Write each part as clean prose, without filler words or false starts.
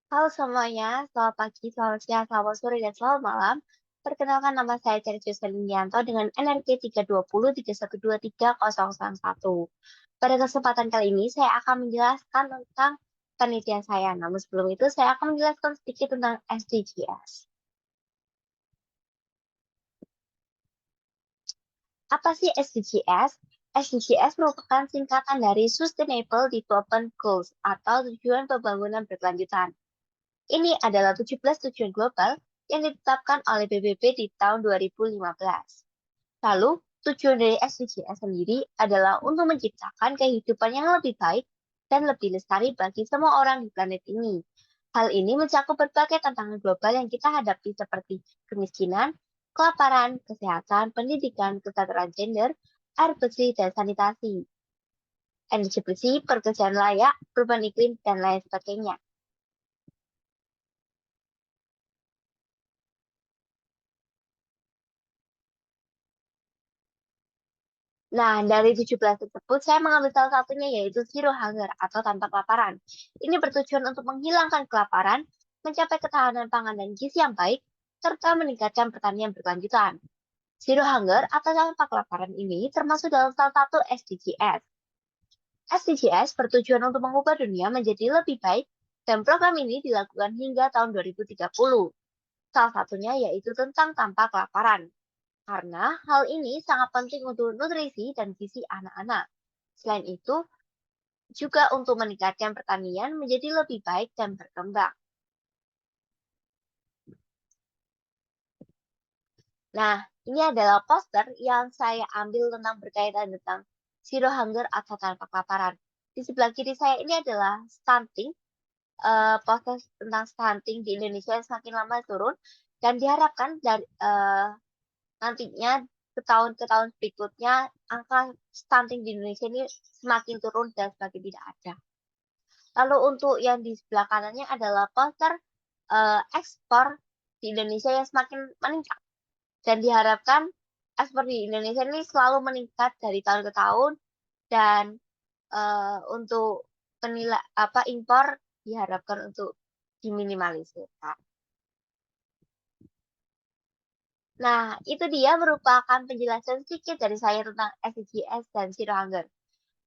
Halo semuanya, selamat pagi, selamat siang, selamat sore, dan selamat malam. Perkenalkan nama saya Cercius Linianto dengan NRP 320312301. Pada kesempatan kali ini, saya akan menjelaskan tentang penelitian saya. Namun sebelum itu, saya akan menjelaskan sedikit tentang SDGs. Apa sih SDGs? SDGs merupakan singkatan dari Sustainable Development Goals atau tujuan pembangunan berkelanjutan. Ini adalah 17 tujuan global yang ditetapkan oleh PBB di tahun 2015. Lalu, tujuan dari SDGs sendiri adalah untuk menciptakan kehidupan yang lebih baik dan lebih lestari bagi semua orang di planet ini. Hal ini mencakup berbagai tantangan global yang kita hadapi seperti kemiskinan, kelaparan, kesehatan, pendidikan, kesetaraan gender, air bersih, dan sanitasi, energi bersih, pekerjaan layak, perubahan iklim, dan lain sebagainya. Nah, dari 17 tersebut, saya mengambil salah satunya yaitu Zero Hunger atau tanpa kelaparan. Ini bertujuan untuk menghilangkan kelaparan, mencapai ketahanan pangan dan gizi yang baik, serta meningkatkan pertanian berkelanjutan. Zero Hunger atau tanpa kelaparan ini termasuk dalam salah satu SDGs. SDGs bertujuan untuk mengubah dunia menjadi lebih baik dan program ini dilakukan hingga tahun 2030. Salah satunya yaitu tentang tanpa kelaparan. Karena hal ini sangat penting untuk nutrisi dan gizi anak-anak. Selain itu, juga untuk meningkatkan pertanian menjadi lebih baik dan berkembang. Nah, ini adalah poster yang saya ambil tentang berkaitan tentang Zero Hunger atau tanpa kelaparan. Di sebelah kiri saya ini adalah stunting, poster tentang stunting di Indonesia yang semakin lama turun dan diharapkan dari nantinya ke tahun berikutnya angka stunting di Indonesia ini semakin turun dan semakin tidak ada. Lalu untuk yang di sebelah kanannya adalah poster ekspor di Indonesia yang semakin meningkat dan diharapkan ekspor di Indonesia ini selalu meningkat dari tahun ke tahun dan untuk penilai apa impor diharapkan untuk diminimalisir. Nah, itu dia merupakan penjelasan sedikit dari saya tentang SDGs dan Zero Hunger.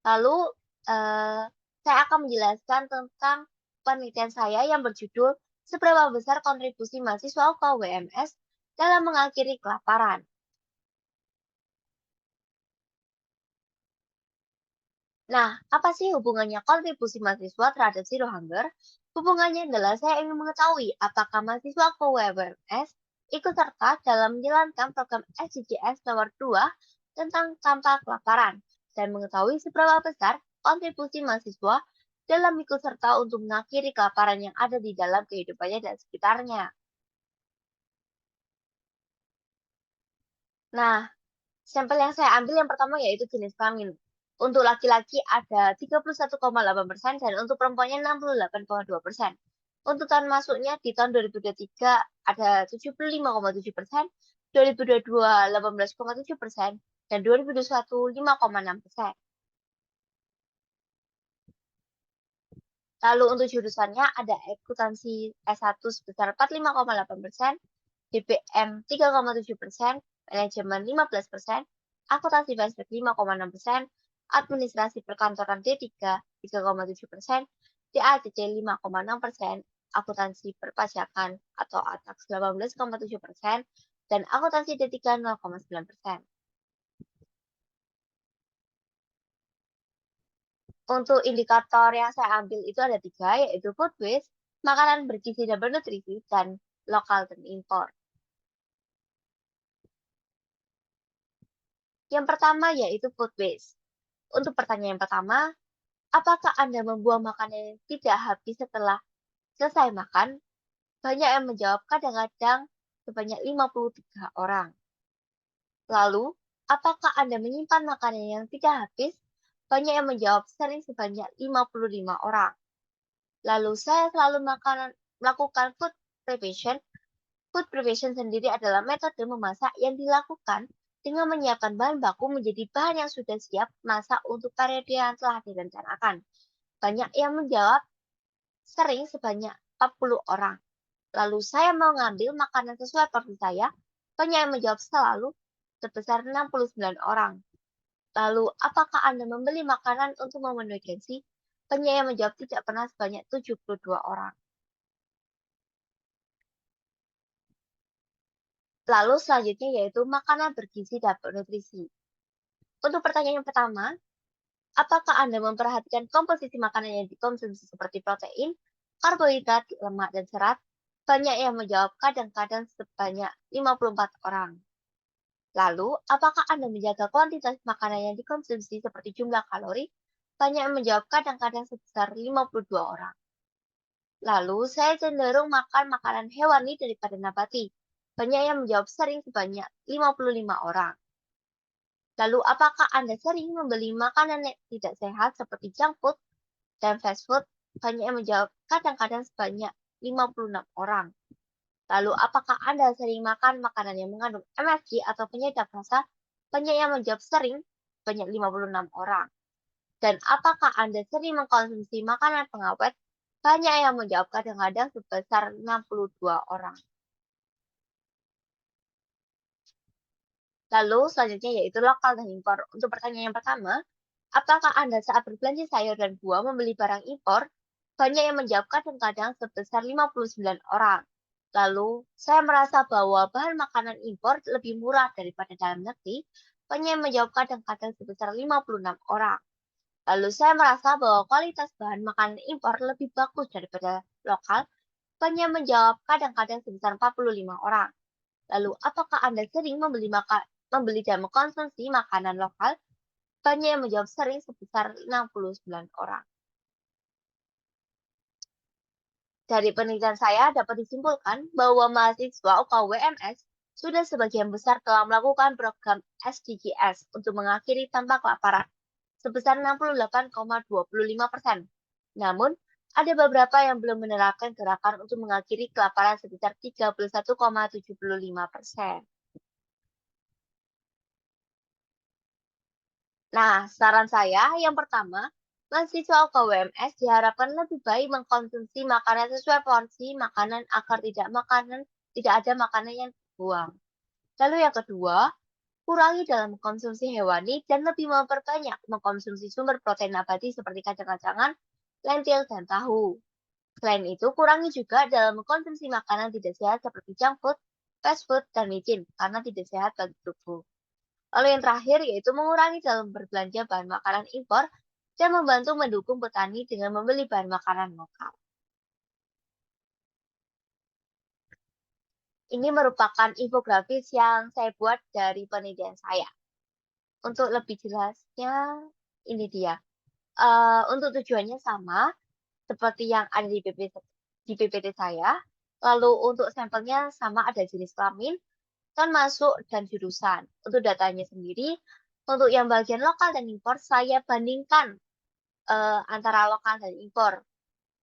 Lalu, eh, saya akan menjelaskan tentang penelitian saya yang berjudul Seberapa Besar Kontribusi Mahasiswa ke WMS dalam Mengakhiri Kelaparan. Nah, apa sih hubungannya kontribusi mahasiswa terhadap Zero Hunger? Hubungannya adalah saya ingin mengetahui apakah mahasiswa ke WMS ikut serta dalam menjalankan program SDGs nomor 2 tentang tanpa kelaparan dan mengetahui seberapa besar kontribusi mahasiswa dalam ikut serta untuk mengakhiri kelaparan yang ada di dalam kehidupannya dan sekitarnya. Nah, sampel yang saya ambil yang pertama yaitu jenis kelamin. Untuk laki-laki ada 31,8% dan untuk perempuannya 68,2%. Untuk tahun masuknya di tahun 2023 ada 75,7%, 2022 18,7%, dan 2021 5,6%. Lalu untuk jurusannya ada akuntansi S1 sebesar 45,8%, DPM 3,7%, manajemen 15%, akuntansi bisnis 5,6%, administrasi perkantoran D3 3,7%, DACC 5,6%, akuntansi perpajakan atau ATAX 18,7%, dan akuntansi D3 0,9%. Untuk indikator yang saya ambil itu ada tiga, yaitu food waste, makanan bergizi dan bernutrisi, dan lokal dan impor. Yang pertama yaitu food waste. Untuk pertanyaan pertama, apakah Anda membuang makanan yang tidak habis setelah selesai makan? Banyak yang menjawab kadang-kadang sebanyak 53 orang. Lalu, apakah Anda menyimpan makanan yang tidak habis? Banyak yang menjawab sering sebanyak 55 orang. Lalu, saya selalu melakukan food preparation. Food preparation sendiri adalah metode memasak yang dilakukan dengan menyiapkan bahan baku menjadi bahan yang sudah siap masak untuk periode yang telah direncanakan. Banyak yang menjawab sering sebanyak 40 orang. Lalu saya mau ngambil makanan sesuai porsi saya, banyak yang menjawab selalu sebesar 69 orang. Lalu, apakah Anda membeli makanan untuk memenuhi gengsi? Banyak yang menjawab tidak pernah sebanyak 72 orang. Lalu selanjutnya yaitu makanan bergizi dan bernutrisi. Untuk pertanyaan yang pertama, apakah Anda memperhatikan komposisi makanan yang dikonsumsi seperti protein, karbohidrat, lemak, dan serat? Banyak yang menjawab kadang-kadang sebanyak 54 orang. Lalu, apakah Anda menjaga kuantitas makanan yang dikonsumsi seperti jumlah kalori? Banyak yang menjawab kadang-kadang sebesar 52 orang. Lalu, saya cenderung makan makanan hewani daripada nabati. Banyak yang menjawab sering sebanyak 55 orang. Lalu, apakah Anda sering membeli makanan yang tidak sehat seperti junk food dan fast food? Banyak yang menjawab kadang-kadang sebanyak 56 orang. Lalu, apakah Anda sering makan makanan yang mengandung MSG atau penyedap rasa? Banyak yang menjawab sering, banyak 56 orang. Dan apakah Anda sering mengkonsumsi makanan pengawet? Banyak yang menjawab kadang-kadang sebesar 62 orang. Lalu selanjutnya yaitu lokal dan impor. Untuk pertanyaan yang pertama, apakah Anda saat berbelanja sayur dan buah membeli barang impor? Banyak yang menjawab kadang-kadang sebesar 59 orang. Lalu, saya merasa bahwa bahan makanan impor lebih murah daripada dalam negeri. Banyak yang menjawab kadang-kadang sebesar 56 orang. Lalu, saya merasa bahwa kualitas bahan makanan impor lebih bagus daripada lokal. Banyak yang menjawab kadang-kadang sebesar 45 orang. Lalu, apakah Anda sering membeli dan mengkonsumsi makanan lokal? Banyak yang menjawab sering sebesar 69 orang. Dari penelitian saya dapat disimpulkan bahwa mahasiswa UKWMS sudah sebagian besar telah melakukan program SDGs untuk mengakhiri tanpa kelaparan sebesar 68,25%. Namun, ada beberapa yang belum menerapkan gerakan untuk mengakhiri kelaparan sekitar 31,75%. Nah, saran saya yang pertama, mahasiswa UKWMS diharapkan lebih baik mengkonsumsi makanan sesuai porsi makanan agar tidak ada makanan yang dibuang. Lalu yang kedua, kurangi dalam mengkonsumsi hewani dan lebih memperbanyak mengkonsumsi sumber protein nabati seperti kacang-kacangan, lentil, dan tahu. Selain itu, kurangi juga dalam mengkonsumsi makanan tidak sehat seperti junk food, fast food, dan micin karena tidak sehat bagi tubuh. Lalu yang terakhir yaitu mengurangi dalam berbelanja bahan makanan impor dan membantu mendukung petani dengan membeli bahan makanan lokal. Ini merupakan infografis yang saya buat dari penelitian saya. Untuk lebih jelasnya, ini dia. Untuk tujuannya sama seperti yang ada di PPT saya. Lalu untuk sampelnya sama, ada jenis kelamin, masuk, dan jurusan. Untuk datanya sendiri, untuk yang bagian lokal dan impor, saya bandingkan antara lokal dan impor.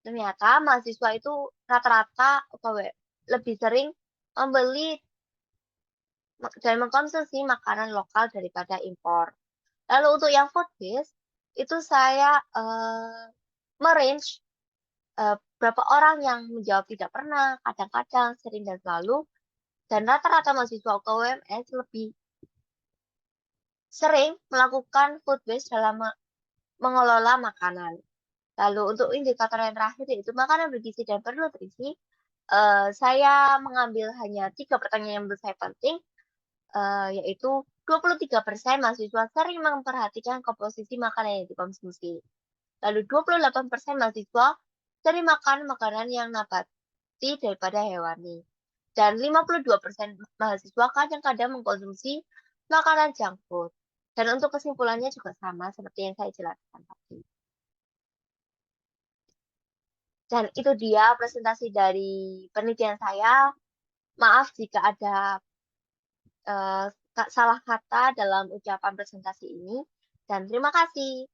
Ternyata mahasiswa itu rata-rata lebih sering membeli dan mengkonsumsi makanan lokal daripada impor. Lalu untuk yang food based, itu saya merange berapa orang yang menjawab tidak pernah, kadang-kadang, sering, dan selalu. Dan rata-rata mahasiswa UKWMS lebih sering melakukan food waste dalam mengelola makanan. Lalu untuk indikator yang terakhir yaitu makanan bergizi dan bernutrisi, saya mengambil hanya 3 pertanyaan yang menurut saya penting, yaitu 23% mahasiswa sering memperhatikan komposisi makanan yang dikonsumsi. Lalu 28% mahasiswa sering makan makanan yang nabati daripada hewani. Dan 52% mahasiswa kadang-kadang mengkonsumsi makanan junk food. Dan untuk kesimpulannya juga sama seperti yang saya jelaskan tadi. Dan itu dia presentasi dari penelitian saya. Maaf jika ada salah kata dalam ucapan presentasi ini. Dan terima kasih.